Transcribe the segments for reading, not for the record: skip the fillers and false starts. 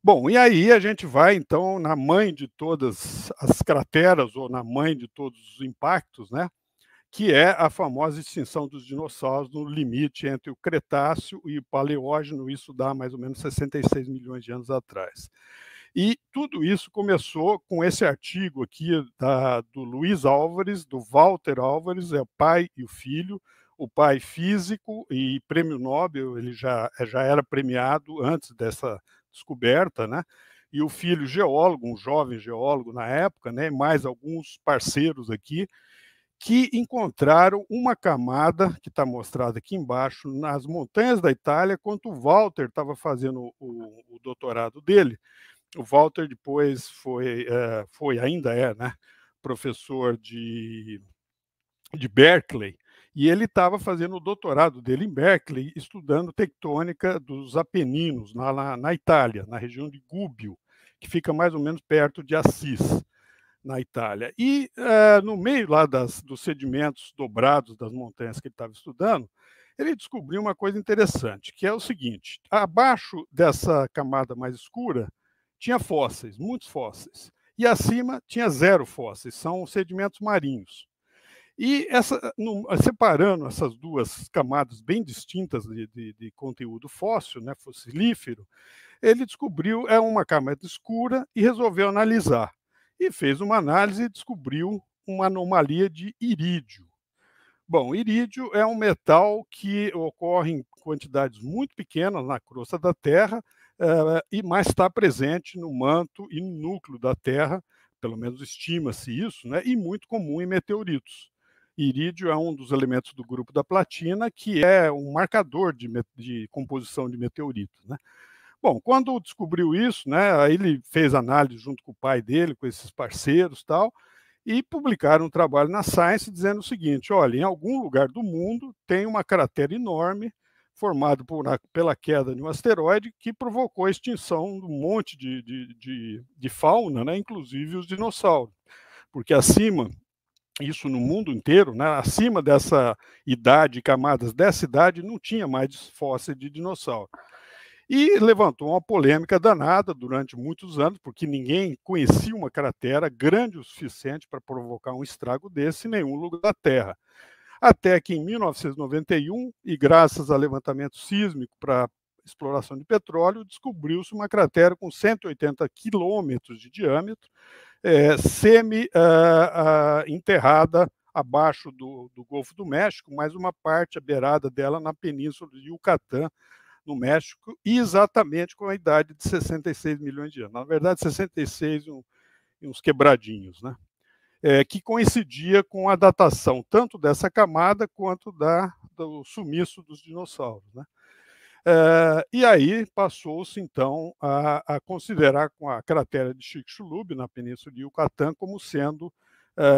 Bom, e aí a gente vai então na mãe de todas as crateras ou na mãe de todos os impactos, né, que é a famosa extinção dos dinossauros no limite entre o Cretáceo e o Paleógeno, isso dá mais ou menos 66 milhões de anos atrás. E tudo isso começou com esse artigo aqui do Luiz Álvares, do Walter Álvares, é o pai e o pai físico e prêmio Nobel, ele já era premiado antes dessa descoberta, né? E o filho geólogo, um jovem geólogo na época, né? Mais alguns parceiros aqui, que encontraram uma camada, que está mostrada aqui embaixo, nas montanhas da Itália, quando o Walter estava fazendo o doutorado dele. O Walter depois ainda é, né, professor de Berkeley, e ele estava fazendo o doutorado dele em Berkeley, estudando tectônica dos Apeninos, na Itália, na região de Gubbio, que fica mais ou menos perto de Assis, na Itália. E no meio lá dos sedimentos dobrados das montanhas que ele estava estudando, ele descobriu uma coisa interessante, que é o seguinte: abaixo dessa camada mais escura tinha fósseis, muitos fósseis, e acima tinha zero fósseis, são sedimentos marinhos. E separando essas duas camadas bem distintas de conteúdo fóssil, né, fossilífero, ele descobriu uma camada escura e resolveu analisar. E fez uma análise e descobriu uma anomalia de irídio. Bom, irídio é um metal que ocorre em quantidades muito pequenas na crosta da Terra, mas está presente no manto e no núcleo da Terra, pelo menos estima-se isso, né, e muito comum em meteoritos. Irídio é um dos elementos do grupo da platina, que é um marcador de composição de meteoritos, né? Bom, quando descobriu isso, né, aí ele fez análise junto com o pai dele, com esses parceiros, tal, e publicaram um trabalho na Science dizendo o seguinte: olha, em algum lugar do mundo tem uma cratera enorme formada pela queda de um asteroide que provocou a extinção de um monte de fauna, né, inclusive os dinossauros, porque acima, isso no mundo inteiro, né, acima dessa idade, camadas dessa idade, não tinha mais fóssil de dinossauro. E levantou uma polêmica danada durante muitos anos, porque ninguém conhecia uma cratera grande o suficiente para provocar um estrago desse em nenhum lugar da Terra. Até que em 1991, e graças a levantamento sísmico para exploração de petróleo, descobriu-se uma cratera com 180 quilômetros de diâmetro, semi-enterrada abaixo do Golfo do México, mas uma parte, a beirada dela, na península de Yucatán, no México, exatamente com a idade de 66 milhões de anos. Na verdade, 66 e uns quebradinhos, né? Que coincidia com a datação tanto dessa camada quanto do sumiço dos dinossauros, né? E aí passou-se, então, a considerar com a cratera de Chicxulub, na península de Yucatán, como sendo,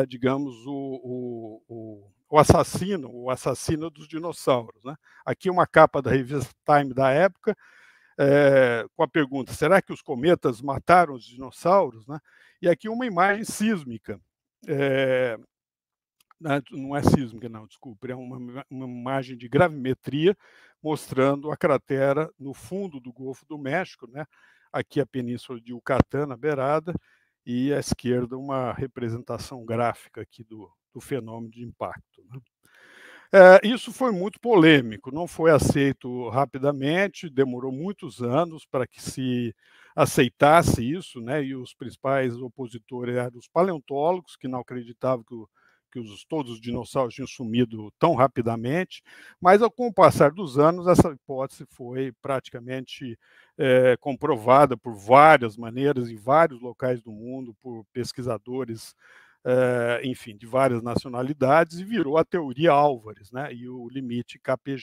digamos, o assassino dos dinossauros, né? Aqui uma capa da revista Time da época, com a pergunta: será que os cometas mataram os dinossauros, né? E aqui uma imagem sísmica. Não é sísmica, não, desculpe, é uma imagem de gravimetria mostrando a cratera no fundo do Golfo do México, né? Aqui a península de Yucatán na beirada, e à esquerda uma representação gráfica aqui do fenômeno de impacto, né? Isso foi muito polêmico, não foi aceito rapidamente, demorou muitos anos para que se aceitasse isso, né? E os principais opositores eram os paleontólogos, que não acreditavam que todos os dinossauros tinham sumido tão rapidamente, mas com o passar dos anos essa hipótese foi praticamente comprovada por várias maneiras em vários locais do mundo, por pesquisadores, enfim, de várias nacionalidades, e virou a teoria Álvares, né, e o limite KPG.